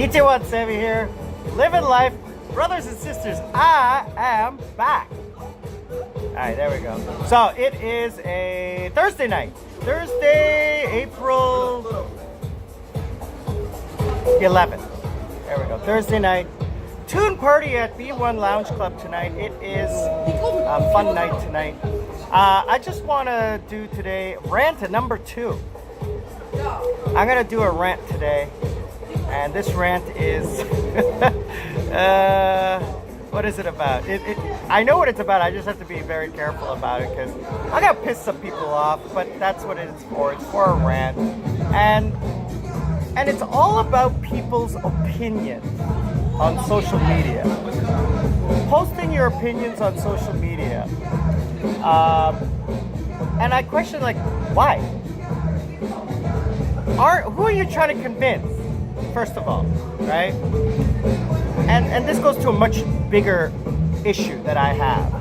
DJ1 Sammy here, living life, brothers and sisters. I am back. All right, there we go. So it is a Thursday night, Thursday, April 11th. There we go. Thursday night, tune party at B1 Lounge Club tonight. It is a fun night tonight. I just want to do today rant number 2. I'm gonna do a rant today. And this rant is, what is it about? I know what it's about, I just have to be very careful about it because I'm gonna piss some people off, but that's what it's for. It's for a rant. And it's all about people's opinions on social media. Posting your opinions on social media. And I question, like, why? Who are you trying to convince? First of all, right? And this goes to a much bigger issue that I have.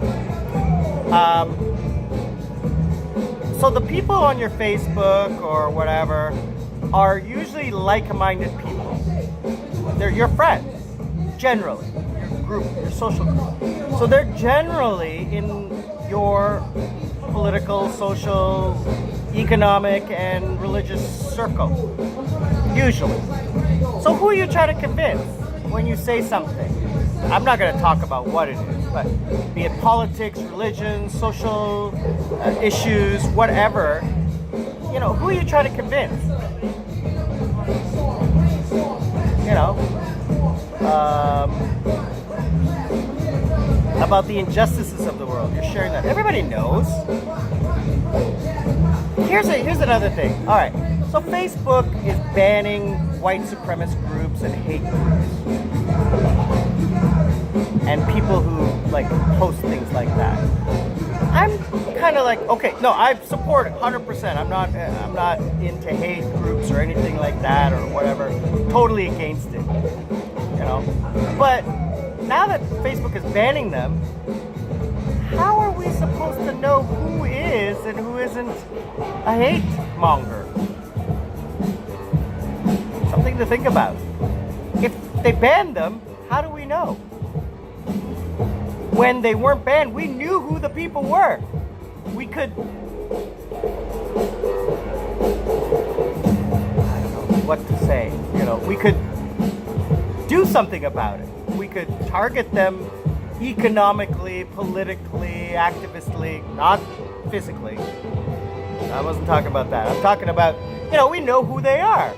So the people on your Facebook or whatever are usually like-minded people. They're your friends, generally, your group, your social group. So they're generally in your political, social, economic, and religious circle, usually. So who are you trying to convince when you say something? I'm not going to talk about what it is, but be it politics, religion, social issues, whatever, you know, who are you trying to convince? You know, about the injustices of the world. You're sharing that. Everybody knows. Here's another thing. All right. So Facebook is banning white supremacist groups and hate groups. And people who like post things like that. I'm kind of like, okay, no, I support it 100%. I'm not into hate groups or anything like that or whatever. Totally against it. You know? But now that Facebook is banning them, how are we supposed to know who is and who isn't a hate monger? Something to think about. If they banned them, how do we know? When they weren't banned, we knew who the people were. We could, I don't know what to say. You know, we could do something about it. We could target them economically, politically, activistically, not physically. I wasn't talking about that. I'm talking about, you know, we know who they are.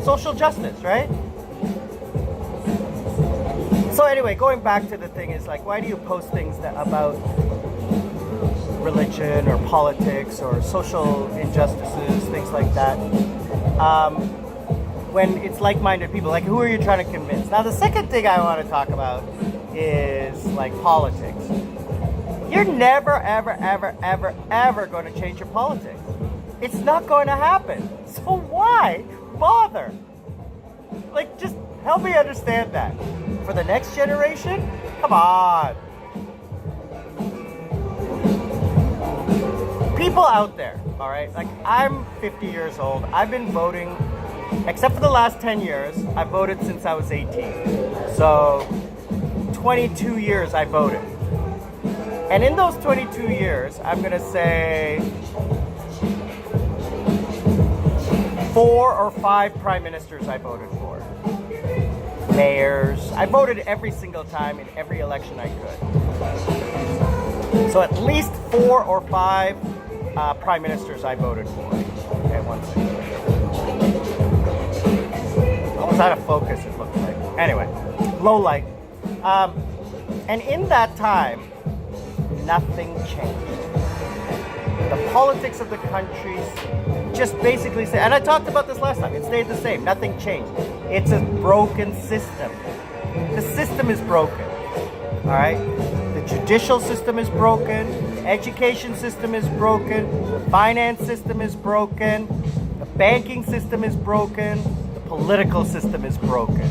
Social justice, right? So anyway, going back to the thing is like, why do you post things about religion or politics or social injustices, things like that? When it's like-minded people, like who are you trying to convince? Now the second thing I want to talk about is like politics. You're never, ever, ever, ever, ever going to change your politics. It's not going to happen. So why bother? Like, just help me understand that. For the next generation? Come on. People out there, all right? Like, I'm 50 years old. I've been voting, except for the last 10 years, I've voted since I was 18. So, 22 years I voted. And in those 22 years, I'm going to say 4 or 5 prime ministers I voted for. Mayors. I voted every single time in every election I could. So at least 4 or 5 prime ministers I voted for. Okay, one second. Almost out of focus, it looks like. Anyway, low light. And in that time, nothing changed. The politics of the country just basically stayed, and I talked about this last time, it stayed the same, nothing changed. It's a broken system. The system is broken, all right? The judicial system is broken, education system is broken, the finance system is broken, the banking system is broken, the political system is broken.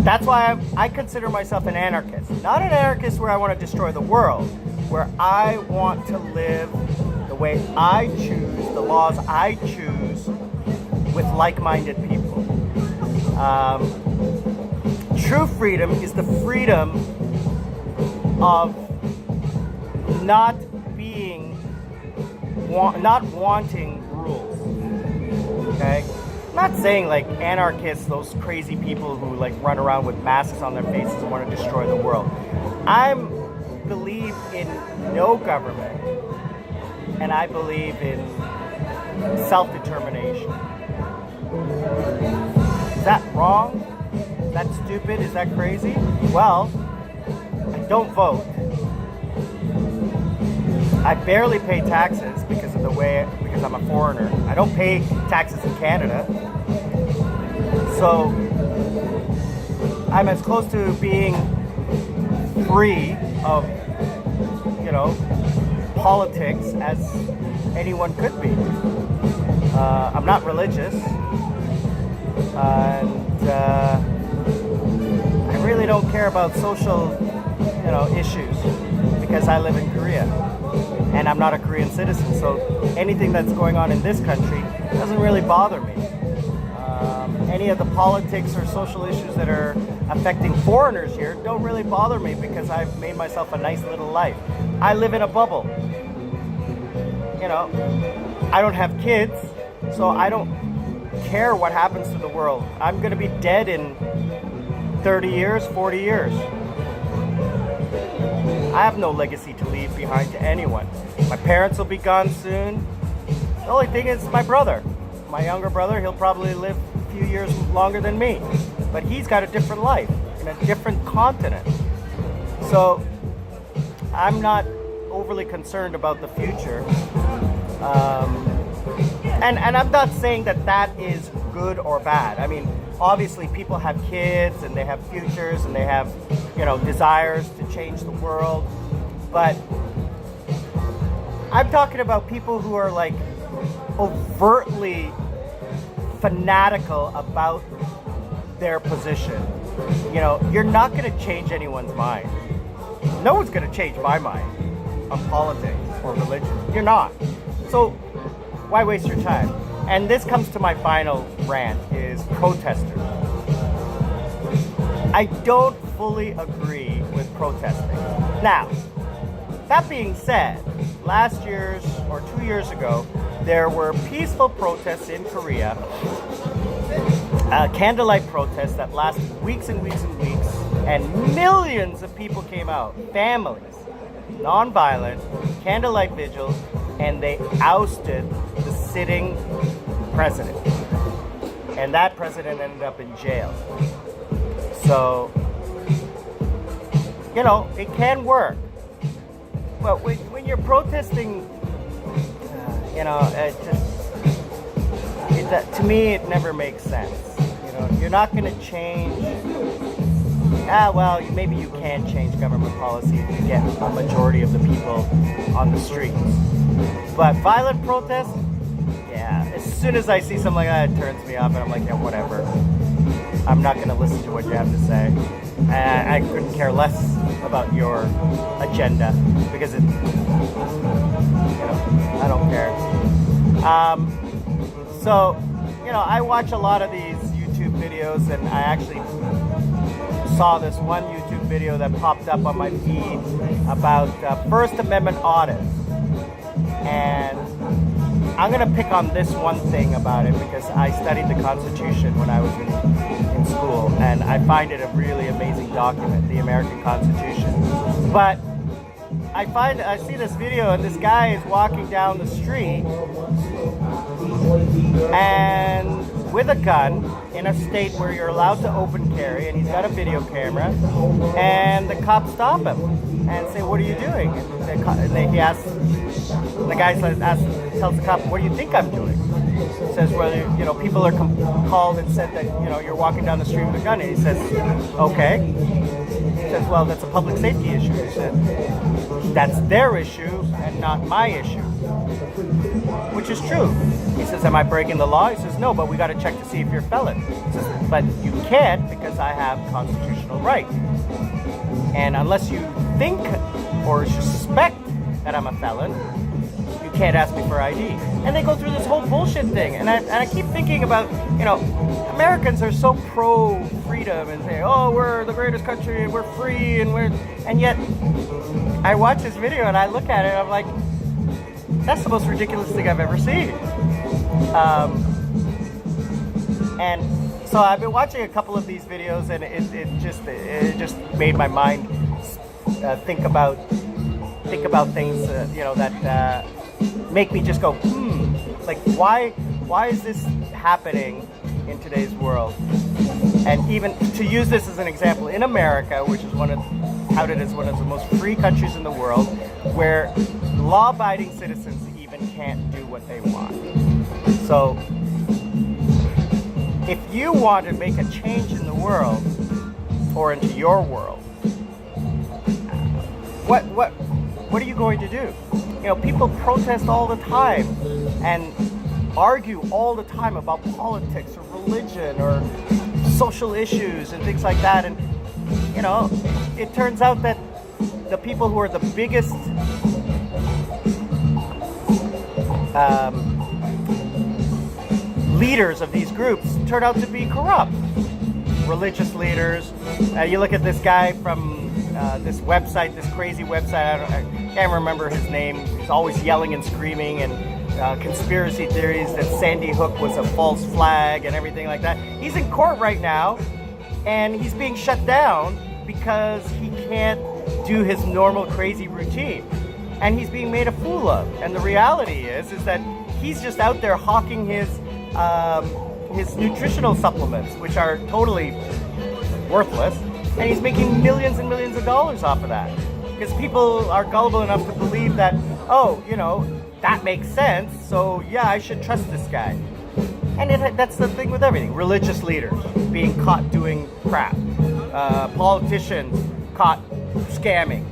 That's why I consider myself an anarchist. Not an anarchist where I want to destroy the world, where I want to live the way I choose, the laws I choose, with like-minded people. True freedom is the freedom of not wanting rules. Okay? I'm not saying like anarchists, those crazy people who like run around with masks on their faces and want to destroy the world. I believe in no government, and I believe in self-determination. Is that wrong? Is that stupid? Is that crazy? Well, I don't vote. I barely pay taxes because I'm a foreigner. I don't pay taxes in Canada. So I'm as close to being free of, politics as anyone could be. I'm not religious. And I really don't care about social, issues because I live in Korea. And I'm not a Korean citizen, so anything that's going on in this country doesn't really bother me. Any of the politics or social issues that are affecting foreigners here don't really bother me because I've made myself a nice little life. I live in a bubble. I don't have kids, so I don't care what happens to the world. I'm going to be dead in 30 years, 40 years. I have no legacy to leave behind to anyone. My parents will be gone soon. The only thing is my brother. My younger brother, he'll probably live a few years longer than me. But he's got a different life in a different continent. So I'm not overly concerned about the future. And I'm not saying that is good or bad. I mean, obviously people have kids and they have futures and they have, desires to change the world. But I'm talking about people who are like overtly fanatical about their position. You're not going to change anyone's mind. No one's going to change my mind on politics or religion. You're not. So why waste your time? And this comes to my final rant, is protesters. I don't fully agree with protesting. Now, that being said, last year's or 2 years ago, there were peaceful protests in Korea, candlelight protests that lasted weeks and weeks and weeks, and millions of people came out, families, non-violent, candlelight vigils, and they ousted the sitting president. And that president ended up in jail. So, it can work. But when you're protesting, to me, it never makes sense. You're not going to change. Maybe you can change government policy to get a majority of the people on the streets. But violent protest, as soon as I see something like that, it turns me off, and I'm like, yeah, whatever. I'm not going to listen to what you have to say. I couldn't care less about your agenda because I don't care. I watch a lot of these YouTube videos, and I actually saw this one YouTube video that popped up on my feed about First Amendment audits. And I'm going to pick on this one thing about it because I studied the Constitution when I was in school, and I find it a really amazing document, the American Constitution. But I see this video, and this guy is walking down the street and with a gun in a state where you're allowed to open carry, and he's got a video camera, and the cops stop him and say, "What are you doing?" And the guy tells the cop, "What do you think I'm doing?" He says, "Well, people are called and said that you're walking down the street with a gun." And he says, "Okay." He says, "Well, that's a public safety issue." He said, "That's their issue and not my issue," which is true. He says, "Am I breaking the law?" He says, "No, but we got to check to see if you're a felon." He says, "But you can't because I have constitutional right. And unless you think or suspect that I'm a felon, you can't ask me for ID. And they go through this whole bullshit thing. And I keep thinking about, you know, Americans are so pro-freedom and say, oh, we're the greatest country, we're free, and yet I watch this video and I look at it and I'm like, that's the most ridiculous thing I've ever seen. And so I've been watching a couple of these videos, and it just made my mind think about things, you know, that make me just go, like why is this happening in today's world? And even to use this as an example, in America, which is touted as one of the most free countries in the world, where law-abiding citizens even can't do what they want. So if you want to make a change in the world, or into your world, what are you going to do? You know, people protest all the time and argue all the time about politics or religion or social issues and things like that. And, you know, it turns out that the people who are the biggest leaders of these groups turn out to be corrupt. Religious leaders. You look at this guy from this website, this crazy website, I can't remember his name. He's always yelling and screaming and conspiracy theories that Sandy Hook was a false flag and everything like that. He's in court right now and he's being shut down because he can't do his normal crazy routine. And he's being made a fool of. And the reality is that he's just out there hawking his nutritional supplements, which are totally worthless, and he's making millions and millions of dollars off of that. Because people are gullible enough to believe that, oh, you know, that makes sense, so yeah, I should trust this guy. And that's the thing with everything. Religious leaders being caught doing crap. Politicians caught scamming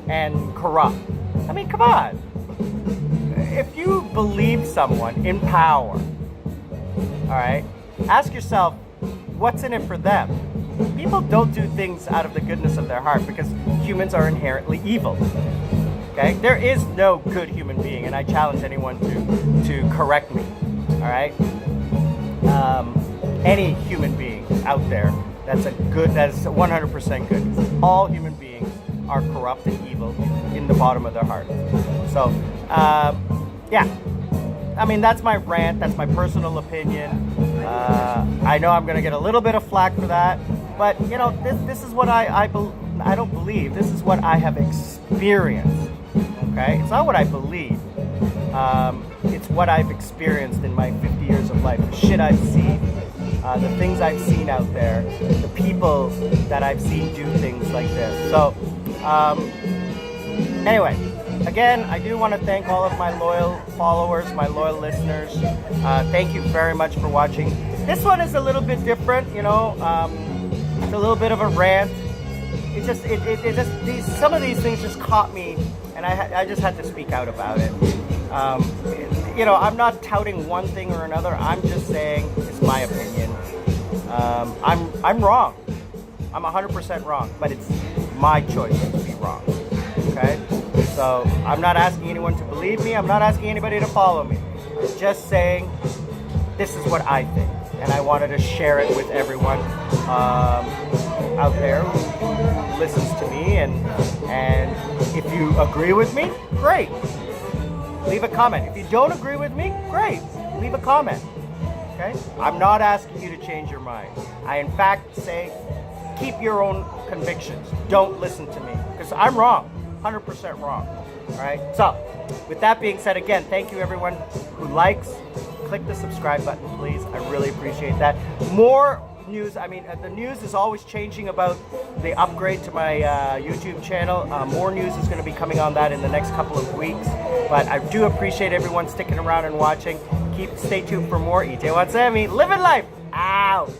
and corrupt. I mean, come on. If you believe someone in power, all right, ask yourself, what's in it for them? People don't do things out of the goodness of their heart because humans are inherently evil. Okay? There is no good human being, and I challenge anyone to correct me. All right? Any human being out there that's 100% good. All human beings are corrupt and evil in the bottom of their heart. So, yeah. I mean, that's my rant. That's my personal opinion. I know I'm going to get a little bit of flack for that. But, you know, this is what I don't believe. This is what I have experienced. Okay? It's not what I believe. It's what I've experienced in my 50 years of life. The shit I've seen. The things I've seen out there. The people that I've seen do things like this. So, anyway. Again, I do want to thank all of my loyal followers, my loyal listeners. Thank you very much for watching. This one is a little bit different, you know. It's a little bit of a rant. Some of these things just caught me, and I just had to speak out about it. You know, I'm not touting one thing or another. I'm just saying it's my opinion. I'm wrong. I'm 100% wrong, but it's my choice to be wrong. Okay? So I'm not asking anyone to believe me. I'm not asking anybody to follow me. I'm just saying this is what I think. And I wanted to share it with everyone out there who listens to me. And if you agree with me, great. Leave a comment. If you don't agree with me, great. Leave a comment. Okay? I'm not asking you to change your mind. I, in fact, say keep your own convictions. Don't listen to me. Because I'm wrong. 100% wrong. All right. So, with that being said, again, thank you everyone who likes. Click the subscribe button, please. I really appreciate that. More news. I mean, the news is always changing about the upgrade to my YouTube channel. More news is going to be coming on that in the next couple of weeks. But I do appreciate everyone sticking around and watching. Stay tuned for more. EJ Watsemi, living life out.